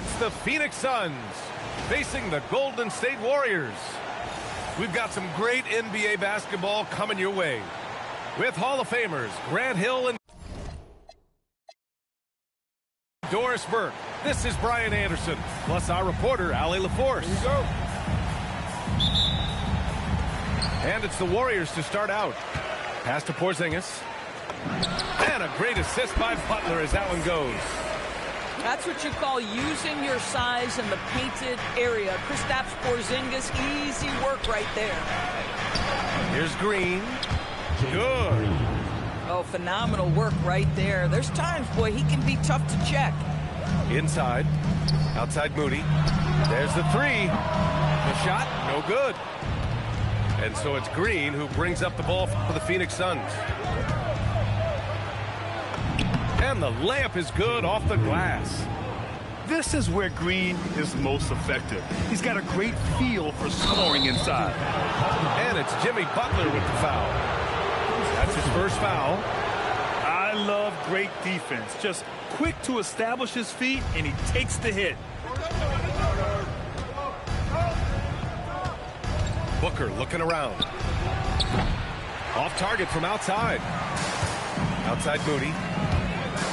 It's the Phoenix Suns facing the Golden State Warriors. We've got some great NBA basketball coming your way with Hall of Famers Grant Hill and Doris Burke. This is Brian Anderson, plus our reporter, Allie LaForce. Here you go. And it's the Warriors to start out. Pass to Porzingis. And a great assist by Butler as that one goes. That's what you call using your size in the painted area. Kristaps Porzingis, easy work right there. Here's Green. Good. Oh, phenomenal work right there. There's times, boy, he can be tough to check. Inside. Outside Moody. There's the three. The shot, no good. And so it's Green who brings up the ball for the Phoenix Suns. And the layup is good off the glass. This is where Green is most effective. He's got a great feel for scoring inside. And it's Jimmy Butler with the foul. That's his first foul. I love great defense. Just quick to establish his feet, and he takes the hit. Booker looking around. Off target from outside. Outside Moody.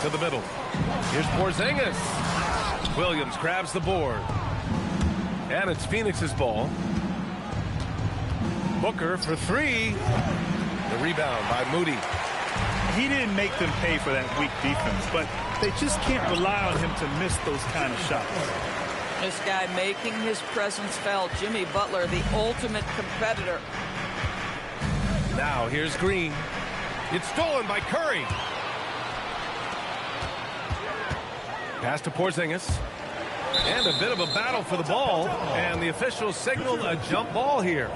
To the middle. Here's Porzingis. Williams grabs the board. And it's Phoenix's ball. Booker for three. The rebound by Moody. He didn't make them pay for that weak defense, but they just can't rely on him to miss those kind of shots. This guy making his presence felt. Jimmy Butler, the ultimate competitor. Now here's Green. It's stolen by Curry. Pass to Porzingis. And a bit of a battle for the ball. And the officials signaled a jump ball here.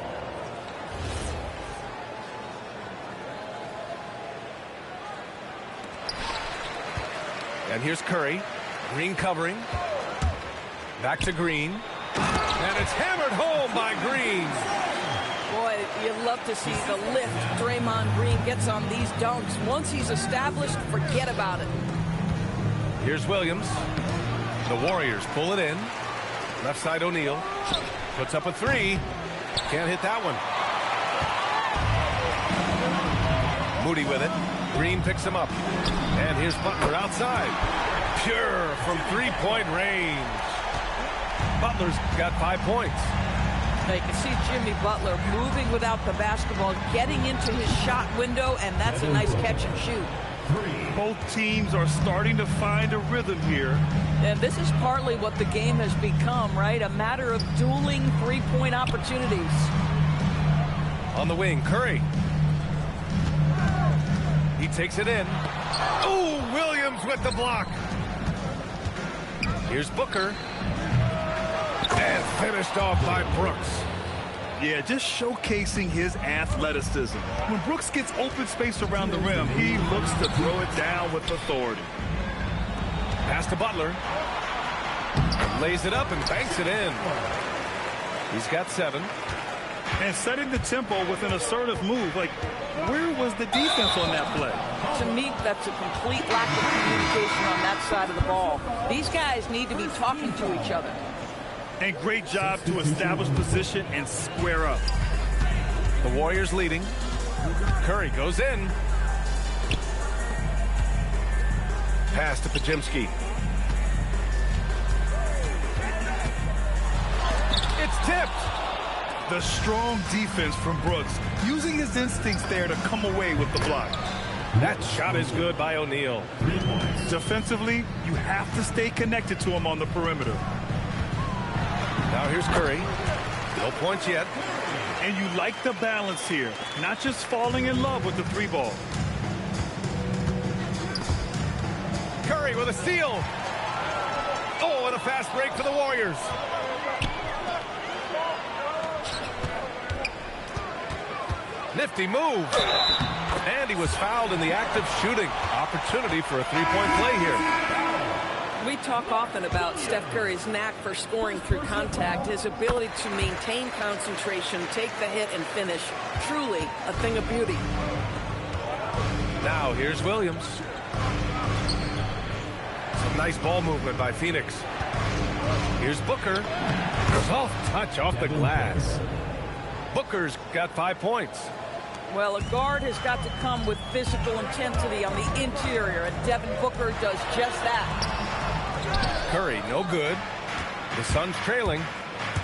And here's Curry. Green covering. Back to Green. And it's hammered home by Green. Boy, you love to see the lift Draymond Green gets on these dunks. Once he's established, forget about it. Here's Williams. The Warriors pull it in. Left side O'Neal. Puts up a three. Can't hit that one. Moody with it. Green picks him up. And here's Butler outside. Pure from three-point range. Butler's got 5 points. Now you can see Jimmy Butler moving without the basketball, getting into his shot window, and that's a nice catch and shoot. Both teams are starting to find a rhythm here. And this is partly what the game has become, right? A matter of dueling three-point opportunities. On the wing, Curry. He takes it in. Ooh, Williams with the block. Here's Booker. And finished off by Brooks. Yeah, just showcasing his athleticism. When Brooks gets open space around the rim, he looks to throw it down with authority. Pass to Butler. And lays it up and banks it in. He's got 7. And setting the tempo with an assertive move. Like, where was the defense on that play? To me, that's a complete lack of communication on that side of the ball. These guys need to be talking to each other. And great job to establish position and square up. The Warriors leading. Curry goes in. Pass to Podziemski. It's tipped. The strong defense from Brooks, using his instincts there to come away with the block. That shot is good by O'Neal. Defensively, you have to stay connected to him on the perimeter. Now here's Curry. No points yet. And you like the balance here, not just falling in love with the three ball. Curry with a steal. Oh, and a fast break for the Warriors. Nifty move. And he was fouled in the act of shooting. Opportunity for a three-point play here. We talk often about Steph Curry's knack for scoring through contact, his ability to maintain concentration, take the hit, and finish. Truly a thing of beauty. Now here's Williams. Some nice ball movement by Phoenix. Here's Booker. Soft touch off the glass. Booker's got 5 points. Well, a guard has got to come with physical intensity on the interior, and Devin Booker does just that. Curry, no good. The Suns trailing.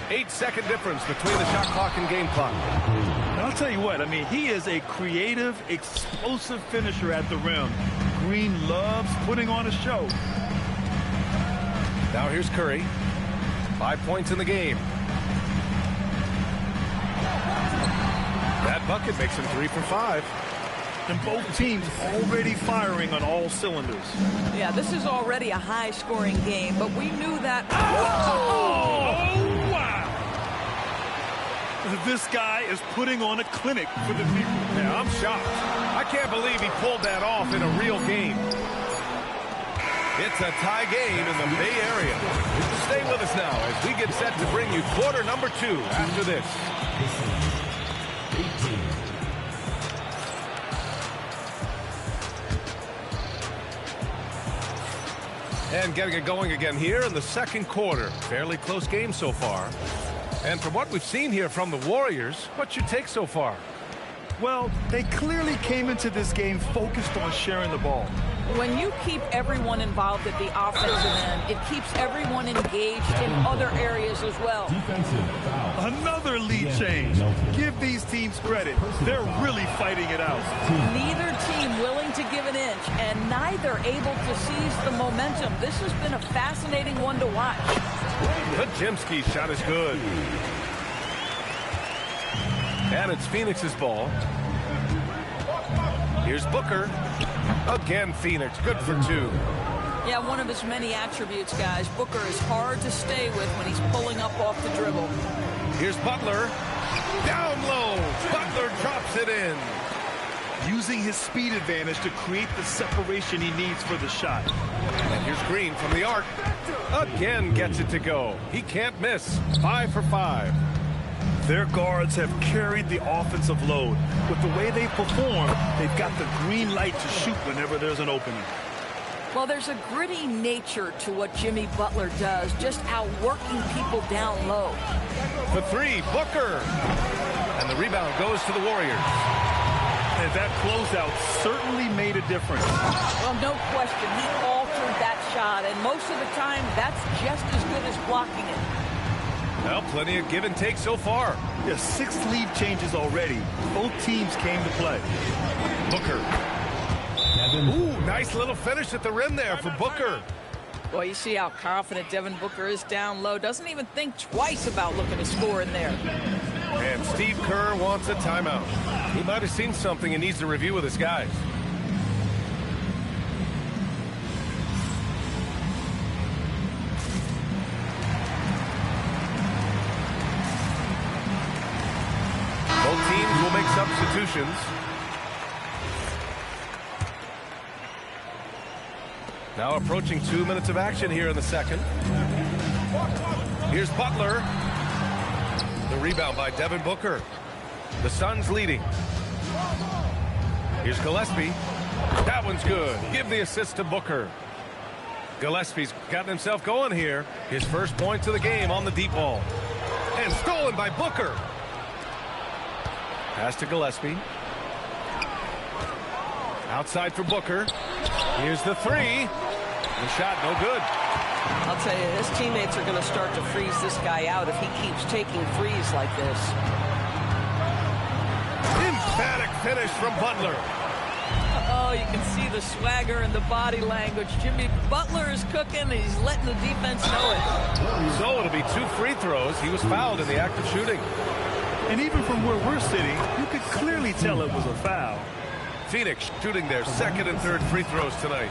8-second difference between the shot clock and game clock. And I'll tell you what, I mean, he is a creative, explosive finisher at the rim. Green loves putting on a show. Now here's Curry. 5 points in the game. That bucket makes him 3 for 5. And both teams already firing on all cylinders. Yeah, this is already a high-scoring game, but we knew that. Oh, wow! This guy is putting on a clinic for the people. Yeah, I'm shocked. I can't believe he pulled that off in a real game. It's a tie game in the Bay Area. Stay with us now as we get set to bring you quarter number 2 after this. And getting it going again here in the second quarter. Fairly close game so far. And from what we've seen here from the Warriors, what's your take so far? Well, they clearly came into this game focused on sharing the ball. When you keep everyone involved at the offensive end, it keeps everyone engaged in other areas as well. Another lead change. Give these teams credit. They're really fighting it out. Neither team willing to give an inch, and neither able to seize the momentum. This has been a fascinating one to watch. Podziemski's shot is good. And it's Phoenix's ball. Here's Booker. Again, Phoenix. Good for 2. Yeah, one of his many attributes, guys. Booker is hard to stay with when he's pulling up off the dribble. Here's Butler. Down low. Butler drops it in. Using his speed advantage to create the separation he needs for the shot. And here's Green from the arc. Again gets it to go. He can't miss. 5 for 5. Their guards have carried the offensive load. With the way they perform, they've got the green light to shoot whenever there's an opening. Well, there's a gritty nature to what Jimmy Butler does, just outworking people down low. For 3, Booker. And the rebound goes to the Warriors. And that closeout certainly made a difference. Well, no question. He altered that shot, and most of the time, that's just as good as blocking it. Well, plenty of give and take so far. Yeah, 6 lead changes already. Both teams came to play. Booker. Ooh, nice little finish at the rim there for Booker. Well, you see how confident Devin Booker is down low. Doesn't even think twice about looking to score in there. And Steve Kerr wants a timeout. He might have seen something and needs to review with his guys. Both teams will make substitutions. Now approaching 2 minutes of action here in the second. Here's Butler. The rebound by Devin Booker. The Suns leading. Here's Gillespie. That one's good. Give the assist to Booker. Gillespie's gotten himself going here. His first points of the game on the deep ball. And stolen by Booker. Pass to Gillespie. Outside for Booker. Here's the 3. The shot no good. I'll tell you, his teammates are going to start to freeze this guy out if he keeps taking threes like this. Emphatic finish from Butler. Oh, you can see the swagger and the body language. Jimmy Butler is cooking. He's letting the defense know it. So it'll be 2 free throws. He was fouled in the act of shooting. And even from where we're sitting, you could clearly tell it was a foul. Phoenix shooting their second and third free throws tonight.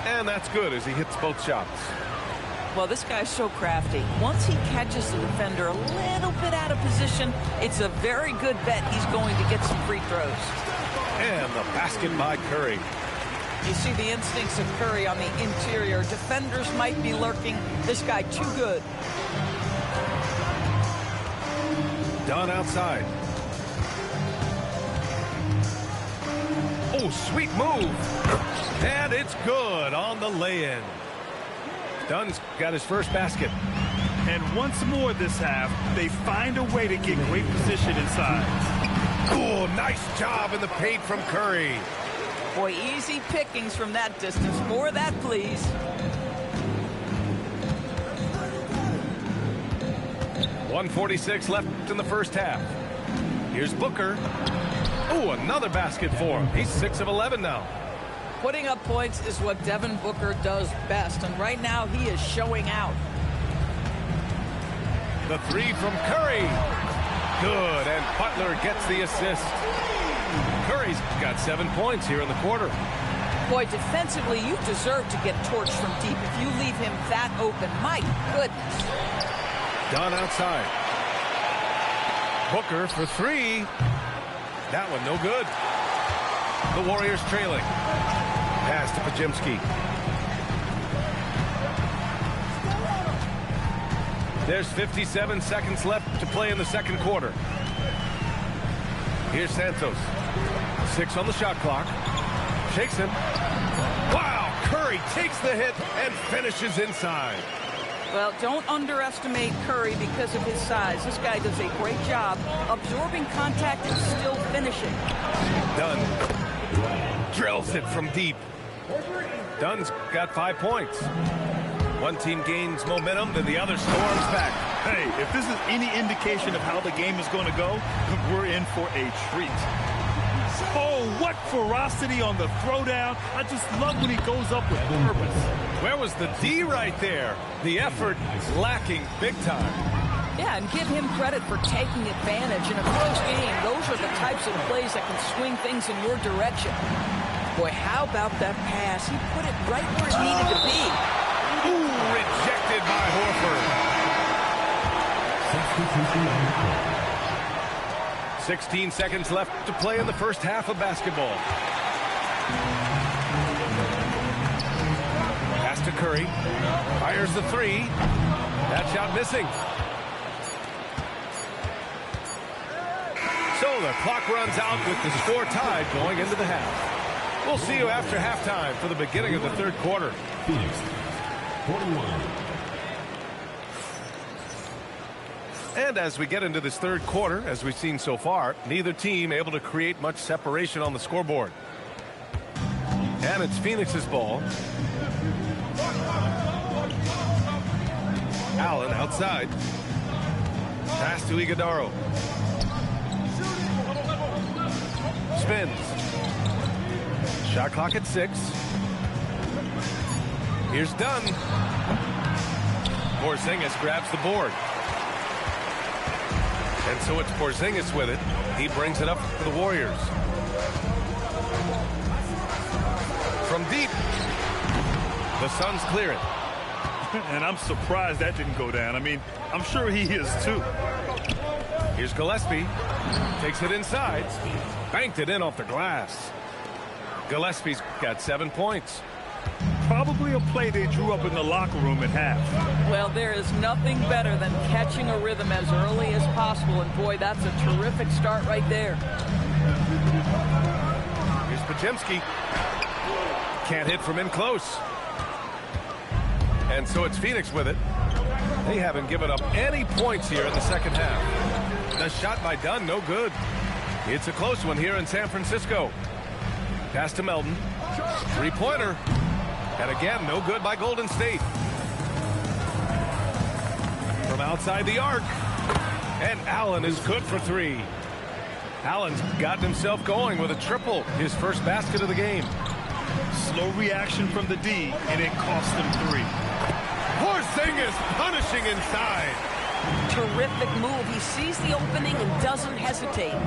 And that's good as he hits both shots. Well, this guy's so crafty. Once he catches the defender a little bit out of position, it's a very good bet he's going to get some free throws. And the basket by Curry. You see the instincts of Curry on the interior. Defenders might be lurking. This guy too good. Dunn outside. Oh, sweet move. And it's good on the lay-in. Dunn's got his first basket. And once more this half, they find a way to get great position inside. Cool, nice job in the paint from Curry. Boy, easy pickings from that distance. More of that, please. .146 left in the first half. Here's Booker. Oh, another basket for him. He's 6 of 11 now. Putting up points is what Devin Booker does best, and right now he is showing out. The three from Curry. Good, and Butler gets the assist. Curry's got 7 points here in the quarter. Boy, defensively, you deserve to get torched from deep if you leave him that open. My goodness. Dunn outside. Booker for three. That one no good. The Warriors trailing. Pass to Podziemski. There's 57 seconds left to play in the second quarter. Here's Santos. 6 on the shot clock. Shakes him. Wow! Curry takes the hit and finishes inside. Well, don't underestimate Curry because of his size. This guy does a great job absorbing contact and still finishing. Dunn drills it from deep. Dunn's got 5 points. One team gains momentum, then the other storms back. Hey, if this is any indication of how the game is going to go, we're in for a treat. Oh, what ferocity on the throwdown. I just love when he goes up with purpose. Where was the D right there? The effort lacking big time. Yeah, and give him credit for taking advantage. In a close game, those are the types of plays that can swing things in your direction. Boy, how about that pass? He put it right where it needed to be. Ooh, rejected by Horford. 16 seconds left to play in the first half of basketball. Pass to Curry. Fires the three. That shot missing. So the clock runs out with the score tied going into the half. We'll see you after halftime for the beginning of the third quarter. Phoenix, 41. And as we get into this third quarter, as we've seen so far, neither team able to create much separation on the scoreboard. And it's Phoenix's ball. Allen outside. Pass to Iguodaro. Spins. Shot clock at 6. Here's Dunn. Porzingis grabs the board. And so it's Porzingis with it. He brings it up for the Warriors. From deep. The Suns clear it. And I'm surprised that didn't go down. I mean, I'm sure he is too. Here's Gillespie. Takes it inside. Banked it in off the glass. Gillespie's got 7 points. Probably a play they drew up in the locker room at half. Well, there is nothing better than catching a rhythm as early as possible. And boy, that's a terrific start right there. Here's Podziemski. Can't hit from in close. And so it's Phoenix with it. They haven't given up any points here in the second half. The shot by Dunn, no good. It's a close one here in San Francisco. Pass to Melton. Three-pointer. And again, no good by Golden State. From outside the arc. And Allen is good for 3. Allen's gotten himself going with a triple. His first basket of the game. Slow reaction from the D, and it cost them 3. Porzingis punishing inside. Terrific move. He sees the opening and doesn't hesitate.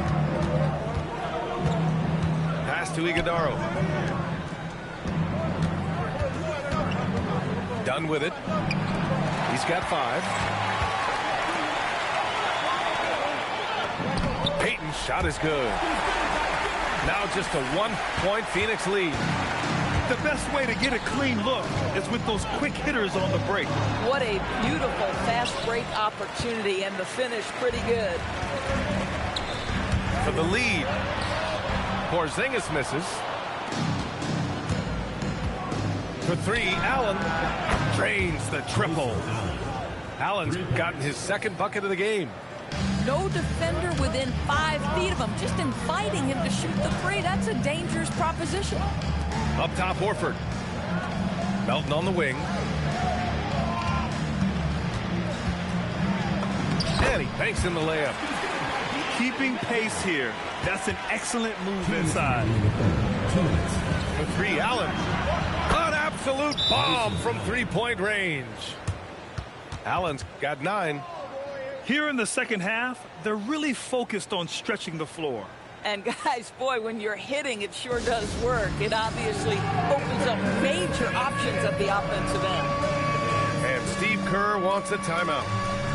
Pass to Iguodaro. Done with it. He's got 5. Payton's shot is good. Now just a 1-point Phoenix lead. The best way to get a clean look is with those quick hitters on the break. What a beautiful fast break opportunity, and the finish pretty good. For the lead. Porzingis misses. For 3, Allen drains the triple. Allen's gotten his second bucket of the game. No defender within 5 feet of him, just inviting him to shoot the three. That's a dangerous proposition. Up top, Horford. Melton on the wing. And he banks in the layup. Keeping pace here. That's an excellent move inside. For three, Allen. An absolute bomb from three-point range. Allen's got 9. Here in the second half, they're really focused on stretching the floor. And guys, boy, when you're hitting, it sure does work. It obviously opens up major options at the offensive end. And Steve Kerr wants a timeout.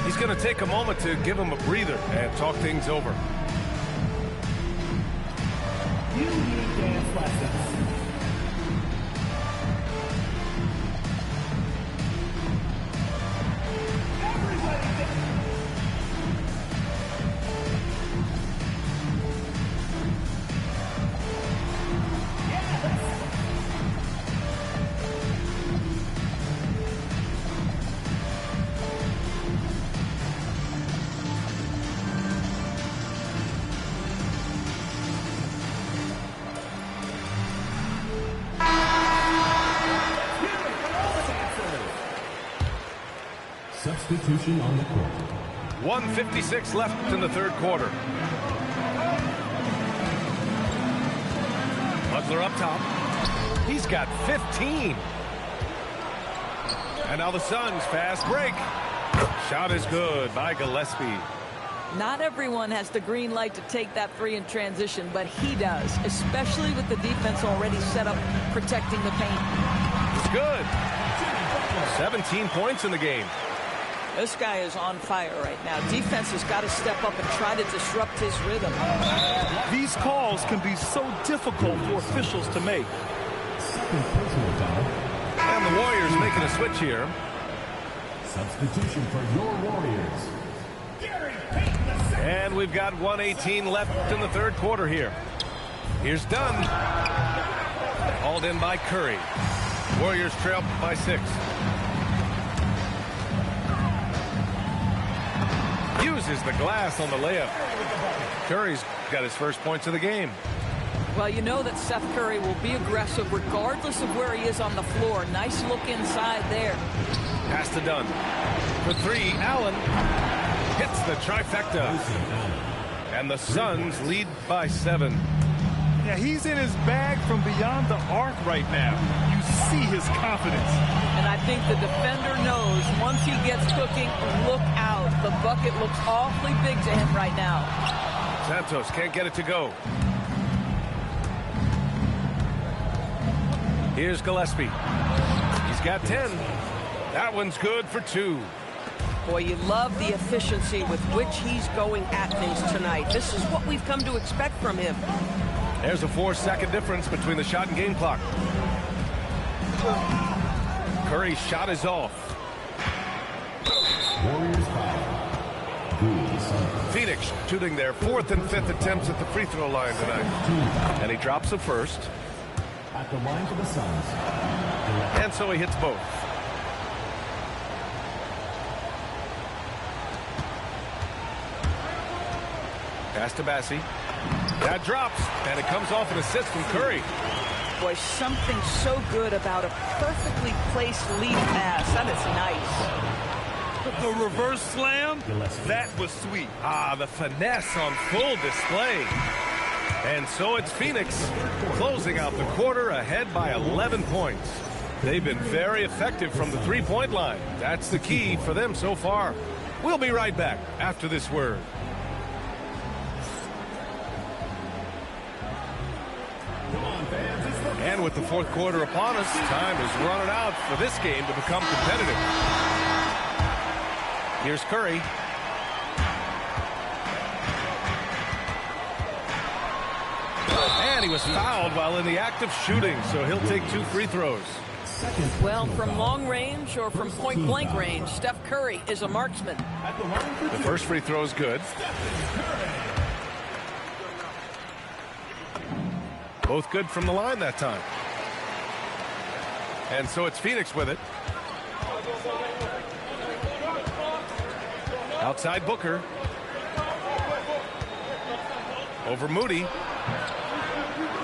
He's going to take a moment to give him a breather and talk things over. You need dance lessons. Substitution on the court. 1:56 left in the third quarter. Butler up top. He's got 15. And now the Suns fast break. Shot is good by Gillespie. Not everyone has the green light to take that three in transition, but he does, especially with the defense already set up protecting the paint. It's good. 17 points in the game. This guy is on fire right now. Defense has got to step up and try to disrupt his rhythm. These calls can be so difficult for officials to make. Second personal foul. And the Warriors making a switch here. Substitution for your Warriors. And we've got 1:18 left in the third quarter here. Here's Dunn. Hauled in by Curry. Warriors trail by 6. Uses the glass on the layup. Curry's got his first points of the game. Well, you know that Seth Curry will be aggressive regardless of where he is on the floor. Nice look inside there. Pass to Dunn. For 3, Allen hits the trifecta. And the Suns lead by 7. Yeah, he's in his bag from beyond the arc right now. You see his confidence. And I think the defender knows once he gets cooking, look out. The bucket looks awfully big to him right now. Santos can't get it to go. Here's Gillespie. He's got 10. That one's good for 2. Boy, you love the efficiency with which he's going at things tonight. This is what we've come to expect from him. There's a 4-second difference between the shot and game clock. Curry's shot is off. Warriors foul. Phoenix shooting their 4th and 5th attempts at the free throw line tonight. And he drops the first. At the line for the Suns. And so he hits both. Pass to Bassie. That drops, and it comes off an assist from Curry. Boy, something so good about a perfectly placed lead pass. That is nice. The reverse slam, that was sweet. Ah, the finesse on full display. And so it's Phoenix closing out the quarter ahead by 11 points. They've been very effective from the three-point line. That's the key for them so far. We'll be right back after this word. And with the fourth quarter upon us, time is running out for this game to become competitive. Here's Curry. And he was fouled while in the act of shooting, so he'll take 2 free throws. Well, from long range or from point-blank range, Steph Curry is a marksman. The first free throw is good. Both good from the line that time. And so it's Phoenix with it. Outside Booker. Over Moody.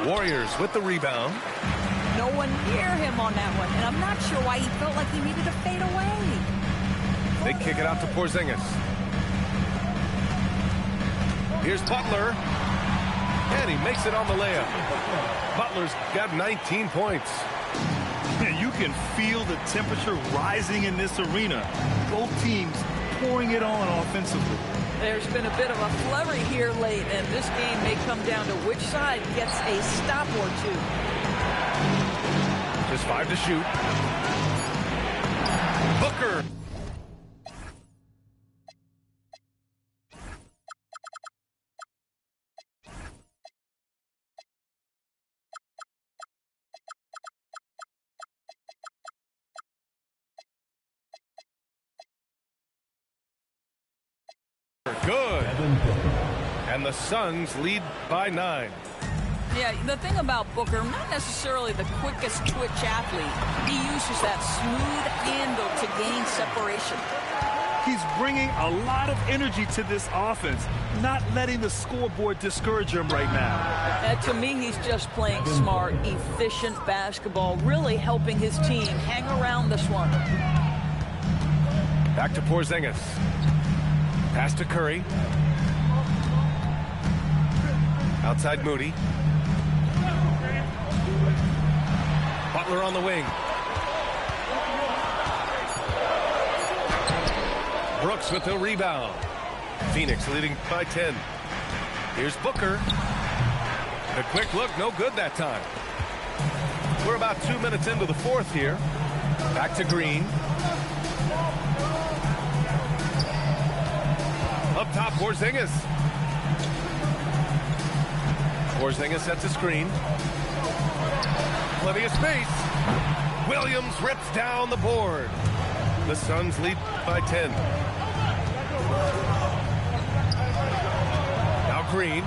Warriors with the rebound. No one near him on that one, and I'm not sure why he felt like he needed to fade away. They kick it out to Porzingis. Here's Butler. And he makes it on the layup. Butler's got 19 points. You can feel the temperature rising in this arena. Both teams pouring it on offensively. There's been a bit of a flurry here late, and this game may come down to which side gets a stop or two. Just 5 to shoot. Booker. Good. And the Suns lead by 9. Yeah, the thing about Booker, not necessarily the quickest twitch athlete. He uses that smooth handle to gain separation. He's bringing a lot of energy to this offense, not letting the scoreboard discourage him right now. To me, he's just playing smart, efficient basketball, really helping his team hang around this one. Back to Porzingis. Pass to Curry. Outside Moody. Butler on the wing. Brooks with the rebound. Phoenix leading by 10. Here's Booker. The quick look, no good that time. We're about 2 minutes into the fourth here. Back to Green. Up top, Porzingis. Porzingis sets a screen. Plenty of space. Williams rips down the board. The Suns lead by 10. Now Green.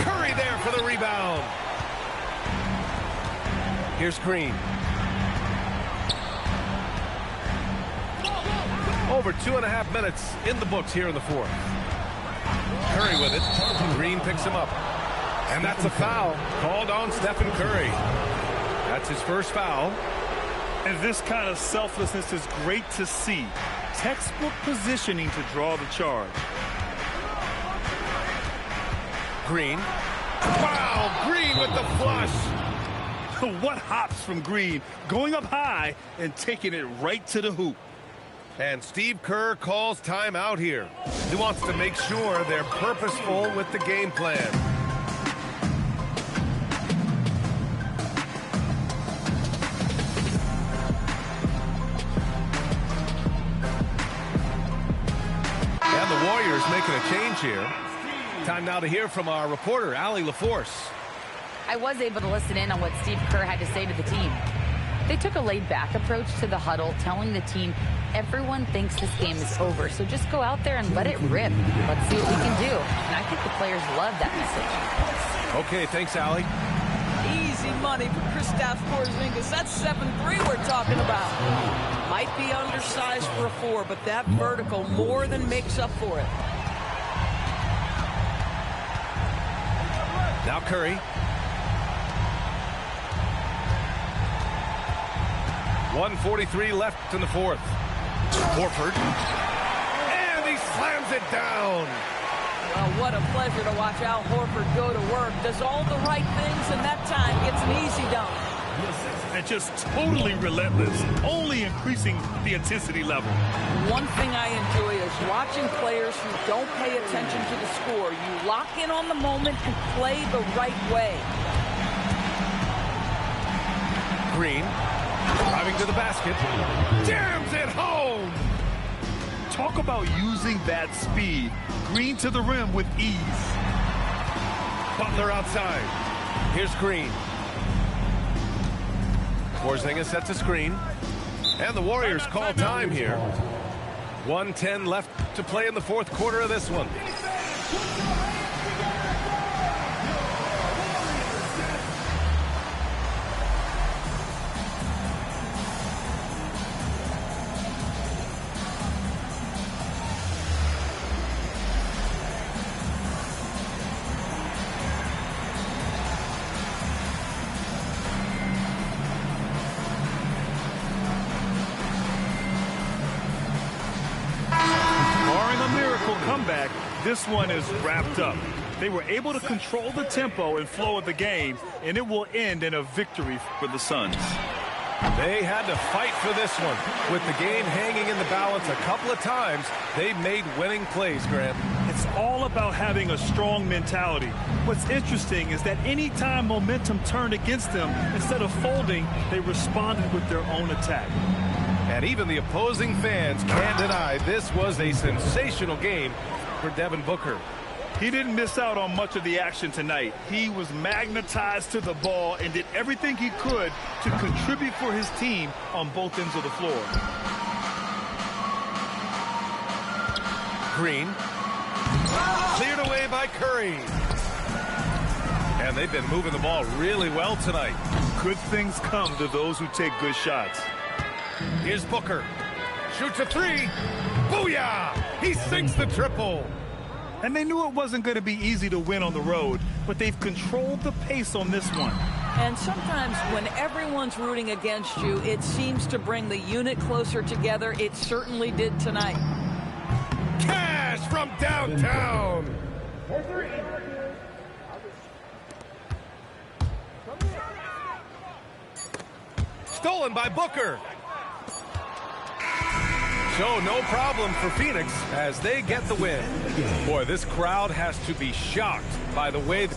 Curry there for the rebound. Here's Green. Over 2.5 minutes in the books here in the fourth. Curry with it. Green picks him up. And that's a foul called on Stephen Curry. That's his first foul. And this kind of selflessness is great to see. Textbook positioning to draw the charge. Green. Wow, Green with the flush. What hops from Green, going up high and taking it right to the hoop. And Steve Kerr calls timeout here. He wants to make sure they're purposeful with the game plan. And the Warriors making a change here. Time now to hear from our reporter, Allie LaForce. I was able to listen in on what Steve Kerr had to say to the team. They took a laid-back approach to the huddle, telling the team everyone thinks this game is over, so just go out there and let it rip. Let's see what we can do. And I think the players love that message. Okay, thanks, Allie. Easy money for Kristaps Porzingis. That's 7-3 we're talking about. Might be undersized for a 4, but that vertical more than makes up for it. Now Curry. 1:43 left in the fourth. Horford. And he slams it down. Well, what a pleasure to watch Al Horford go to work. Does all the right things, and that time gets an easy dunk. And just totally relentless, only increasing the intensity level. One thing I enjoy is watching players who don't pay attention to the score. You lock in on the moment and play the right way. Green. Driving to the basket. Jams it home. Talk about using that speed. Green to the rim with ease. Butler outside. Here's Green. Porzingis sets a screen. And the Warriors call time here. 1:10 left to play in the fourth quarter of this one. a miracle comeback, this one is wrapped up. They were able to control the tempo and flow of the game, and it will end in a victory for the Suns. They had to fight for this one. With the game hanging in the balance a couple of times, they made winning plays, Grant. It's all about having a strong mentality. What's interesting is that anytime momentum turned against them, instead of folding, they responded with their own attack. And even the opposing fans can't deny this was a sensational game for Devin Booker. He didn't miss out on much of the action tonight. He was magnetized to the ball and did everything he could to contribute for his team on both ends of the floor. Green. Cleared away by Curry. And they've been moving the ball really well tonight. Good things come to those who take good shots. Here's Booker. Shoots a three. Booyah! He sinks the triple. And they knew it wasn't going to be easy to win on the road, but they've controlled the pace on this one. And sometimes when everyone's rooting against you, it seems to bring the unit closer together. It certainly did tonight. Cash from downtown. Stolen by Booker. So no problem for Phoenix as they get the win. Boy, this crowd has to be shocked by the way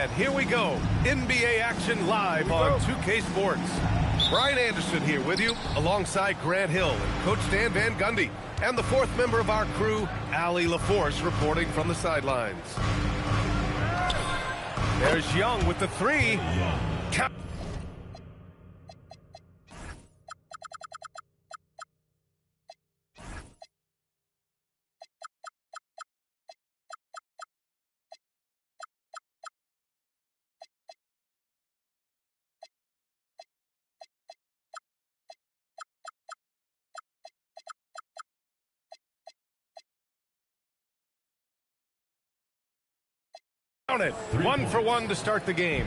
And here we go. NBA action live on 2K Sports. Brian Anderson here with you, alongside Grant Hill and Coach Dan Van Gundy. And the fourth member of our crew, Allie LaForce, reporting from the sidelines. There's Young with the three. It. 1 for 1 to start the game.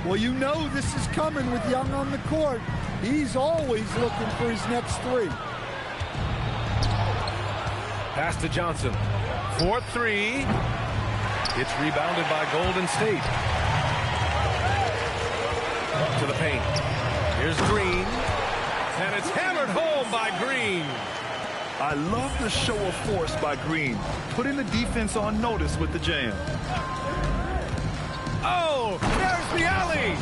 Well, you know this is coming with Young on the court. He's always looking for his next three. Pass to Johnson. 4-3. It's rebounded by Golden State. To the paint. Here's Green. And it's hammered home by Green. I love the show of force by Green, putting the defense on notice with the jam. Oh, there's the alley!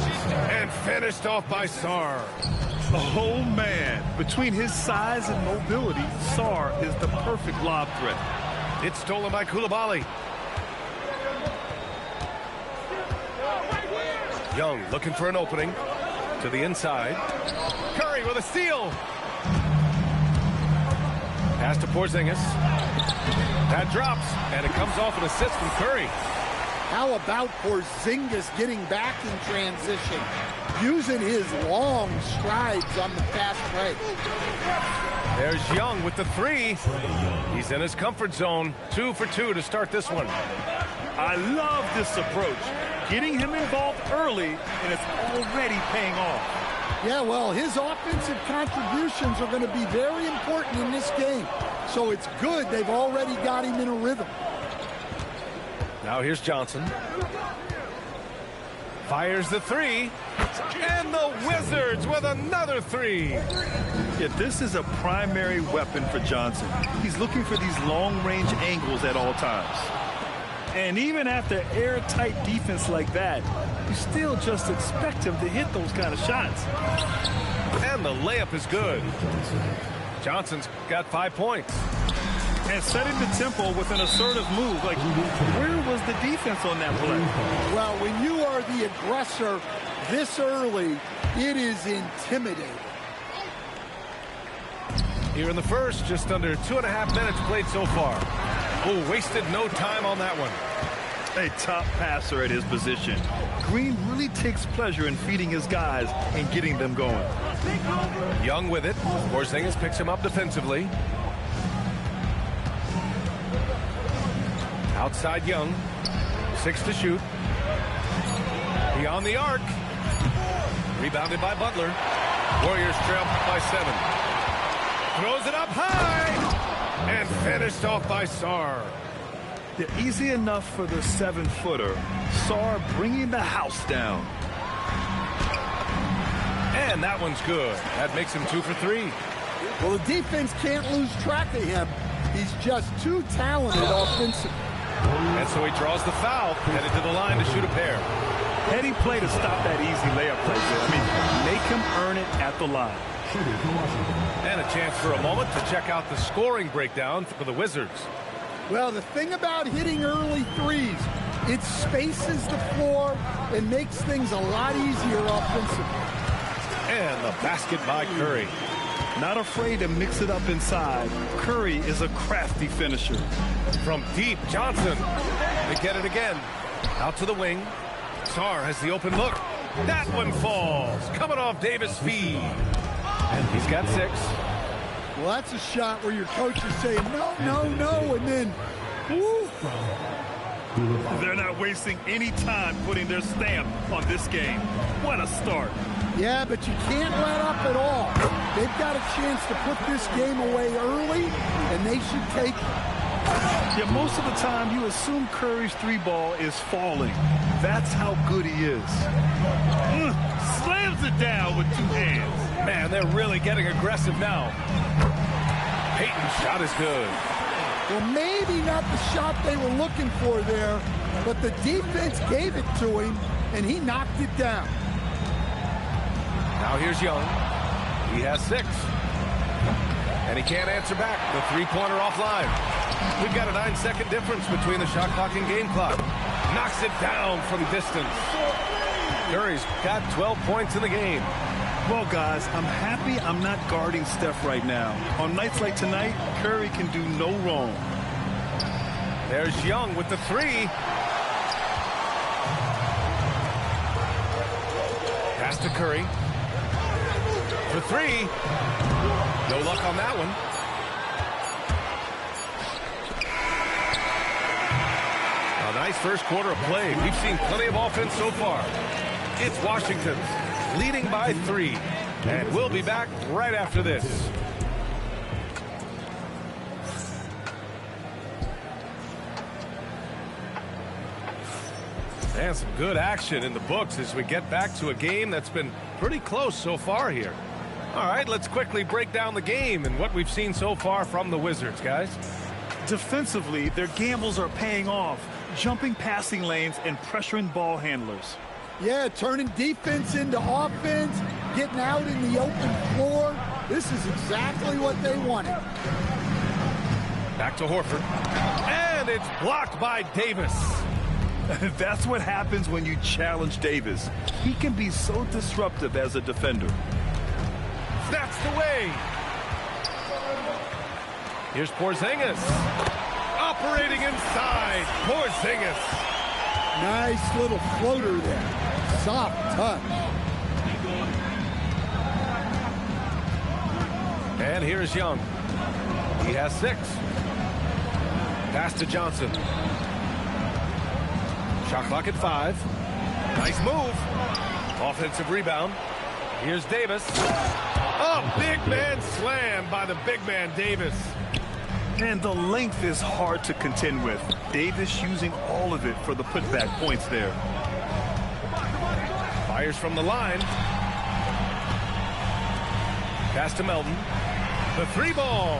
And finished off by Sarr. Oh, man. Between his size and mobility, Sarr is the perfect lob threat. It's stolen by Coulibaly. Young looking for an opening. To the inside. Curry with a steal. Pass to Porzingis. That drops, and it comes off an assist from Curry. How about Porzingis getting back in transition, using his long strides on the fast break? There's Young with the three. He's in his comfort zone. 2 for 2 to start this one. I love this approach. Getting him involved early, and it's already paying off. Yeah, well, his offensive contributions are going to be very important in this game. So it's good they've already got him in a rhythm. Now here's Johnson. Fires the three. And the Wizards with another three. Yeah, this is a primary weapon for Johnson. He's looking for these long-range angles at all times. And even after airtight defense like that, you still just expect him to hit those kind of shots. And the layup is good. Johnson's got 5 points. And setting the tempo with an assertive move. Like, where was the defense on that play? Well, when you are the aggressor this early, it is intimidating. Here in the first, just under 2.5 minutes played so far. Oh, wasted no time on that one. A top passer at his position. Green really takes pleasure in feeding his guys and getting them going. Young with it. Porzingis picks him up defensively. Outside Young. 6 to shoot. Beyond the arc. Rebounded by Butler. Warriors trail by 7. Throws it up high. And finished off by Sarr. Yeah, easy enough for the 7-footer. Sarr bringing the house down. And that one's good. That makes him 2 for 3. Well, the defense can't lose track of him. He's just too talented offensively. And so he draws the foul, headed to the line to shoot a pair. Heady play to stop that easy layup right there. I mean, make him earn it at the line. And a chance for a moment to check out the scoring breakdown for the Wizards. Well, the thing about hitting early threes, it spaces the floor and makes things a lot easier offensively. And the basket by Curry. Not afraid to mix it up inside. Curry is a crafty finisher. From deep, Johnson. They get it again. Out to the wing. Sarr has the open look. That one falls. Coming off Davis' feed. And he's got 6. Well, that's a shot where your coach is saying, no, no, no, and then, woo. They're not wasting any time putting their stamp on this game. What a start. Yeah, but you can't let up at all. They've got a chance to put this game away early, and they should take it. Yeah, most of the time you assume Curry's 3-ball is falling. That's how good he is. Slams it down with 2 hands. Man, they're really getting aggressive now. Payton's shot is good. Well, maybe not the shot they were looking for there, but the defense gave it to him, and he knocked it down. Now here's Young. He has 6. And he can't answer back. The three-pointer offline. We've got a 9-second difference between the shot clock and game clock. Knocks it down from distance. Curry's got 12 points in the game. Well, guys, I'm happy I'm not guarding Steph right now. On nights like tonight, Curry can do no wrong. There's Young with the 3. Pass to Curry. For 3. No luck on that one. A nice first quarter of play. We've seen plenty of offense so far. It's Washington leading by 3. And we'll be back right after this. And some good action in the books as we get back to a game that's been pretty close so far here. All right, let's quickly break down the game and what we've seen so far from the Wizards, guys. Defensively, their gambles are paying off, jumping passing lanes and pressuring ball handlers. Yeah, turning defense into offense, getting out in the open floor. This is exactly what they wanted. Back to Horford. And it's blocked by Davis. That's what happens when you challenge Davis. He can be so disruptive as a defender. That's the way. Here's Porzingis. Operating inside. Porzingis. Nice little floater there. Soft touch. And here's Young. He has 6. Pass to Johnson. Shot clock at 5. Nice move. Offensive rebound. Here's Davis. Oh, big man slam by the big man Davis. And the length is hard to contend with. Davis using all of it for the putback points there. Fires from the line. Pass to Melton. The 3 ball.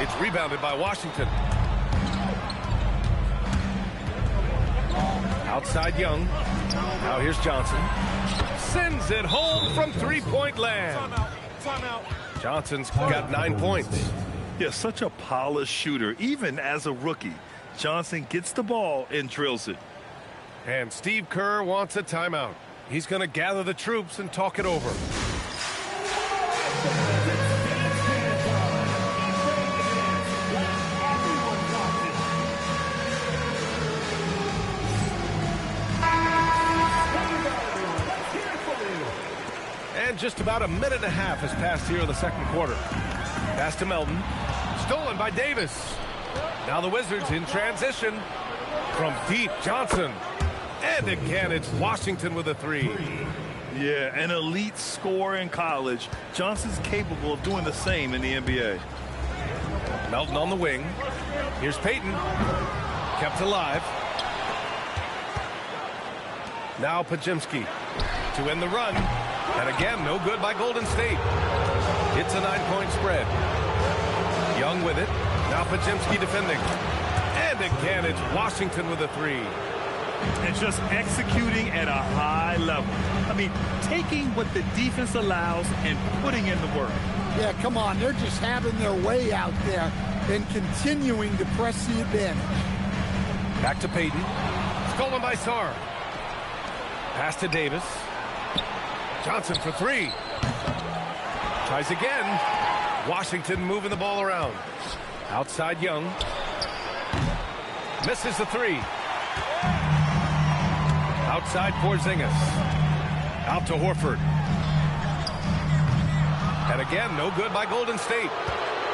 It's rebounded by Washington. Outside Young. Now here's Johnson. Sends it home from 3-point land. Johnson's got 9 points. Yeah, such a polished shooter, even as a rookie. Johnson gets the ball and drills it. And Steve Kerr wants a timeout. He's going to gather the troops and talk it over. And just about a minute and a half has passed here in the second quarter. Pass to Melton. Stolen by Davis. Now the Wizards in transition. From deep, Johnson. And again, it's Washington with a 3. Yeah, an elite scorer in college. Johnson's capable of doing the same in the NBA. Melton on the wing. Here's Payton. Kept alive. Now Podziemski to end the run. And again, no good by Golden State. It's a 9-point spread. Young with it. Now Podziemski defending. And again, it's Washington with a 3. And just executing at a high level. I mean, taking what the defense allows and putting in the work. Yeah, come on. They're just having their way out there and continuing to press the advantage. Back to Payton. Stolen by Sarr. Pass to Davis. Johnson for 3. Tries again. Washington moving the ball around. Outside Young. Misses the 3. Outside Porzingis. Out to Horford. And again, no good by Golden State.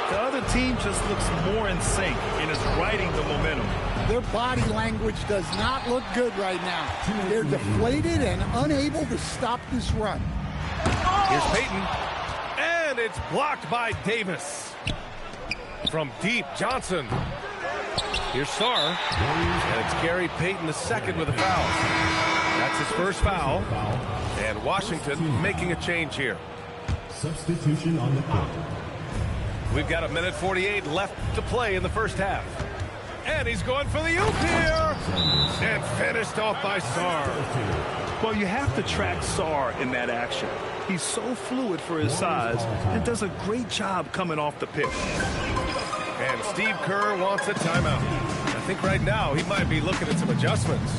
The other team just looks more in sync and is riding the momentum. Their body language does not look good right now. They're deflated and unable to stop this run. Here's Payton. And it's blocked by Davis. From deep, Johnson. Here's Sarr. And it's Gary Payton II with a foul. That's his first foul. And Washington making a change here. Substitution on the court. We've got a minute 48 left to play in the first half. And he's going for the oop here. And finished off by Sarr. Well, you have to track Sarr in that action. He's so fluid for his size and does a great job coming off the pick. And Steve Kerr wants a timeout. I think right now he might be looking at some adjustments.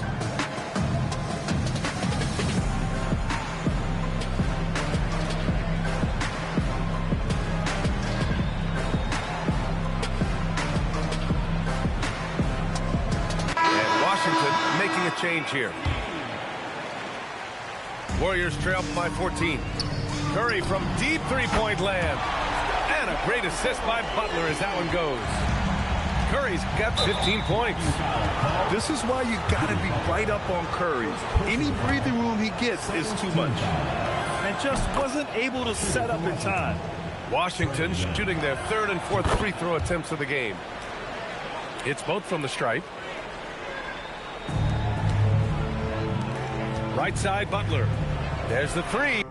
And Washington making a change here. Warriors trail by 14. Curry from deep three-point land. And a great assist by Butler as that one goes. Curry's got 15 points. This is why you got to be right up on Curry. Any breathing room he gets is too much. And just wasn't able to set up in time. Washington shooting their third and fourth free throw attempts of the game. It's both from the stripe. Right side, Butler. There's the three.